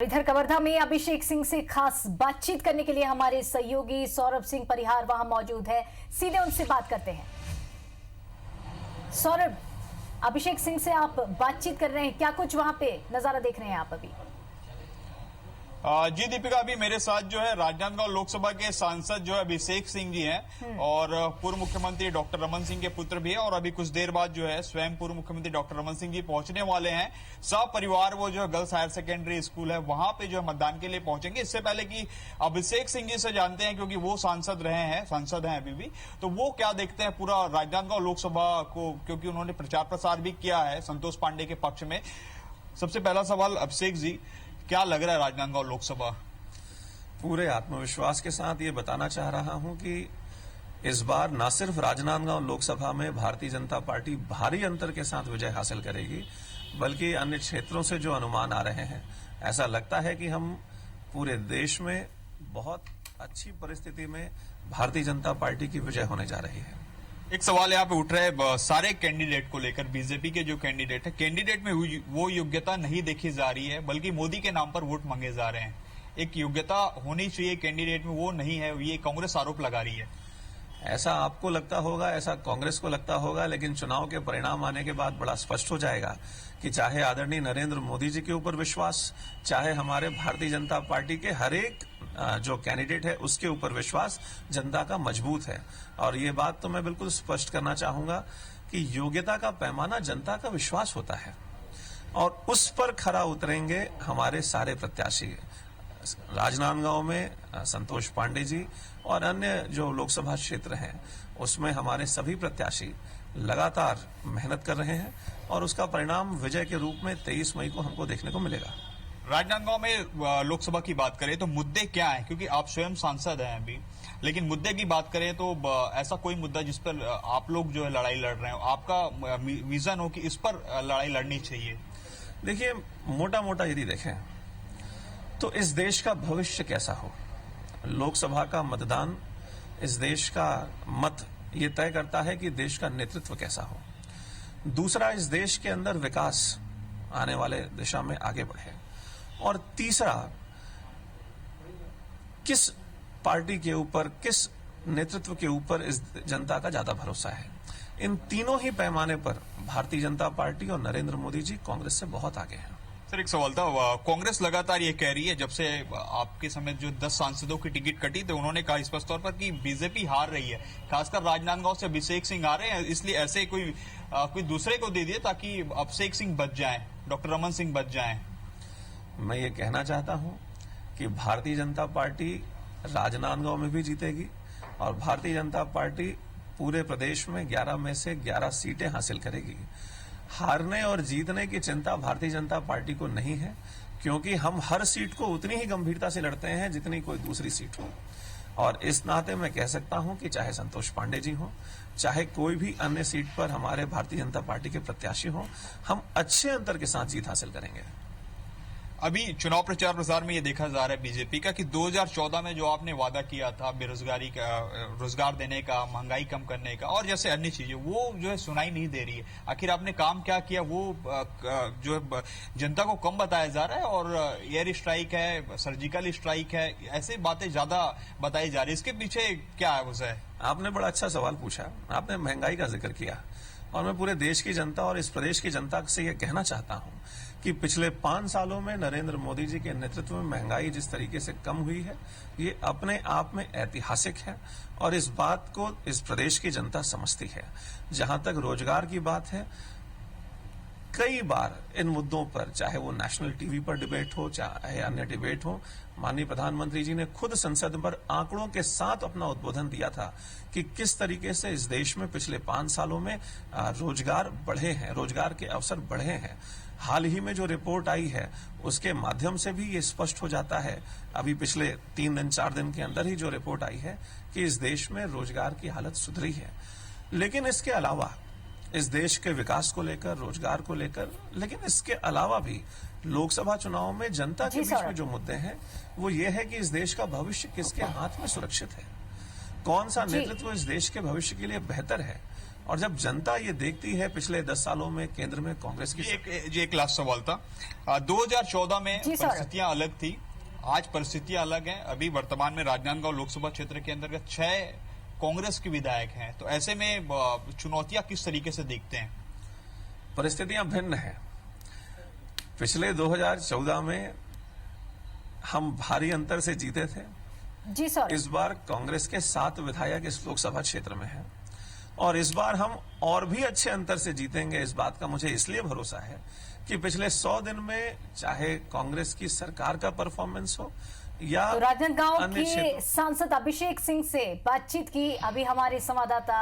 इधर कवर्धा में अभिषेक सिंह से खास बातचीत करने के लिए हमारे सहयोगी सौरभ सिंह परिहार वहां मौजूद है। सीधे उनसे बात करते हैं। सौरभ, अभिषेक सिंह से आप बातचीत कर रहे हैं, क्या कुछ वहां पे नजारा देख रहे हैं आप अभी? जी दीपिका, अभी मेरे साथ जो है राजनांदगांव लोकसभा के सांसद जो है अभिषेक सिंह जी हैं और पूर्व मुख्यमंत्री डॉक्टर रमन सिंह के पुत्र भी हैं और अभी कुछ देर बाद जो है स्वयं पूर्व मुख्यमंत्री डॉक्टर रमन सिंह जी पहुंचने वाले हैं। सब परिवार वो जो है गर्ल्स हायर सेकेंडरी स्कूल है वहां पे जो है मतदान के लिए पहुंचेंगे। इससे पहले कि अभिषेक सिंह जी से जानते हैं, क्योंकि वो सांसद हैं अभी भी, तो वो क्या देखते हैं पूरा राजनांदगांव लोकसभा को, क्योंकि उन्होंने प्रचार प्रसार भी किया है संतोष पांडे के पक्ष में। सबसे पहला सवाल अभिषेक जी, क्या लग रहा है राजनांदगांव लोकसभा? पूरे आत्मविश्वास के साथ ये बताना चाह रहा हूं कि इस बार न सिर्फ राजनांदगांव लोकसभा में भारतीय जनता पार्टी भारी अंतर के साथ विजय हासिल करेगी, बल्कि अन्य क्षेत्रों से जो अनुमान आ रहे हैं, ऐसा लगता है कि हम पूरे देश में बहुत अच्छी परिस्थिति में भारतीय जनता पार्टी की विजय होने जा रही है। एक सवाल यहाँ पे उठ रहा है सारे कैंडिडेट को लेकर। बीजेपी के जो कैंडिडेट में वो योग्यता नहीं देखी जा रही है, बल्कि मोदी के नाम पर वोट मांगे जा रहे हैं। एक योग्यता होनी चाहिए कैंडिडेट में, वो नहीं है, ये कांग्रेस आरोप लगा रही है। ऐसा आपको लगता होगा, ऐसा कांग्रेस को लगता होगा, लेकिन चुनाव के परिणाम आने के बाद बड़ा स्पष्ट हो जाएगा कि चाहे आदरणीय नरेंद्र मोदी जी के ऊपर विश्वास, चाहे हमारे भारतीय जनता पार्टी के हर एक जो कैंडिडेट है उसके ऊपर विश्वास जनता का मजबूत है। और ये बात तो मैं बिल्कुल स्पष्ट करना चाहूंगा कि योग्यता का पैमाना जनता का विश्वास होता है और उस पर खरा उतरेंगे हमारे सारे प्रत्याशी। राजनांदगांव में संतोष पांडे जी और अन्य जो लोकसभा क्षेत्र हैं उसमें हमारे सभी प्रत्याशी लगातार मेहनत कर रहे हैं और उसका परिणाम विजय के रूप में 23 मई को हमको देखने को मिलेगा। राजनांदगांव में लोकसभा की बात करें तो मुद्दे क्या हैं, क्योंकि आप स्वयं सांसद हैं अभी, लेकिन मुद्दे की बात करें तो ऐसा कोई मुद्दा जिस पर आप लोग जो है लड़ाई लड़ रहे हो, आपका विजन हो कि इस पर लड़ाई लड़नी चाहिए? देखिए, मोटा मोटा यदि देखें तो इस देश का भविष्य कैसा हो, लोकसभा का मतदान इस देश का मत ये तय करता है कि देश का नेतृत्व कैसा हो। दूसरा, इस देश के अंदर विकास आने वाले दिशा में आगे बढ़े। और तीसरा, किस पार्टी के ऊपर, किस नेतृत्व के ऊपर इस जनता का ज्यादा भरोसा है। इन तीनों ही पैमाने पर भारतीय जनता पार्टी और नरेंद्र मोदी जी कांग्रेस से बहुत आगे हैं। सर, एक सवाल था, कांग्रेस लगातार ये कह रही है, जब से आपके समेत जो 10 सांसदों की टिकट कटी तो उन्होंने कहा स्पष्ट तौर पर कि बीजेपी हार रही है, खासकर राजनांदगांव से अभिषेक सिंह आ रहे हैं, इसलिए ऐसे कोई दूसरे को दे दिए ताकि अभिषेक सिंह बच जाए, डॉक्टर रमन सिंह बच जाए। मैं ये कहना चाहता हूं कि भारतीय जनता पार्टी राजनांदगांव में भी जीतेगी और भारतीय जनता पार्टी पूरे प्रदेश में 11 में से 11 सीटें हासिल करेगी। हारने और जीतने की चिंता भारतीय जनता पार्टी को नहीं है, क्योंकि हम हर सीट को उतनी ही गंभीरता से लड़ते हैं जितनी कोई दूसरी सीट हो। और इस नाते मैं कह सकता हूं कि चाहे संतोष पांडे जी हो, चाहे कोई भी अन्य सीट पर हमारे भारतीय जनता पार्टी के प्रत्याशी हो, हम अच्छे अंतर के साथ जीत हासिल करेंगे। अभी चुनाव प्रचार प्रसार में ये देखा जा रहा है बीजेपी का कि 2014 में जो आपने वादा किया था बेरोजगारी का, रोजगार देने का, महंगाई कम करने का और जैसे अन्य चीजें, वो जो है सुनाई नहीं दे रही है। आखिर आपने काम क्या किया, वो जो है जनता को कम बताया जा रहा है और एयर स्ट्राइक है, सर्जिकल स्ट्राइक है, ऐसे बातें ज्यादा बताई जा रही है। इसके पीछे क्या है वजह? आपने बड़ा अच्छा सवाल पूछा। आपने महंगाई का जिक्र किया और मैं पूरे देश की जनता और इस प्रदेश की जनता से यह कहना चाहता हूं कि पिछले 5 सालों में नरेंद्र मोदी जी के नेतृत्व में महंगाई जिस तरीके से कम हुई है, ये अपने आप में ऐतिहासिक है और इस बात को इस प्रदेश की जनता समझती है। जहां तक रोजगार की बात है, कई बार इन मुद्दों पर, चाहे वो नेशनल टीवी पर डिबेट हो, चाहे अन्य डिबेट हो, माननीय प्रधानमंत्री जी ने खुद संसद पर आंकड़ों के साथ अपना उद्बोधन दिया था कि किस तरीके से इस देश में पिछले 5 सालों में रोजगार बढ़े हैं, रोजगार के अवसर बढ़े हैं। हाल ही में जो रिपोर्ट आई है उसके माध्यम से भी ये स्पष्ट हो जाता है, अभी पिछले 3 दिन 4 दिन के अंदर ही जो रिपोर्ट आई है, कि इस देश में रोजगार की हालत सुधरी है। लेकिन इसके अलावा इस देश के विकास को लेकर, रोजगार को लेकर, लेकिन इसके अलावा भी लोकसभा चुनाव में जनता के बीच में जो मुद्दे हैं वो ये है कि इस देश का भविष्य किसके हाथ में सुरक्षित है, कौन सा नेतृत्व इस देश के भविष्य के लिए बेहतर है और जब जनता ये देखती है पिछले 10 सालों में केंद्र में कांग्रेस की एक लास्ट सवाल था। 2014 में जी, सर। परिस्थितियां अलग थी, आज परिस्थितियां अलग हैं। अभी वर्तमान में राजनांदगांव लोकसभा क्षेत्र के अंतर्गत 6 कांग्रेस के विधायक हैं, तो ऐसे में चुनौतियां किस तरीके से देखते हैं? परिस्थितियां भिन्न हैं। पिछले 2014 में हम भारी अंतर से जीते थे। जी सर। इस बार कांग्रेस के 7 विधायक इस लोकसभा क्षेत्र में हैं और इस बार हम और भी अच्छे अंतर से जीतेंगे। इस बात का मुझे इसलिए भरोसा है कि पिछले 100 दिन में चाहे कांग्रेस की सरकार का परफॉर्मेंस हो या तो राजनांदगांव अन्य के क्षेत्रों सांसद अभिषेक सिंह से बातचीत की अभी हमारे संवाददाता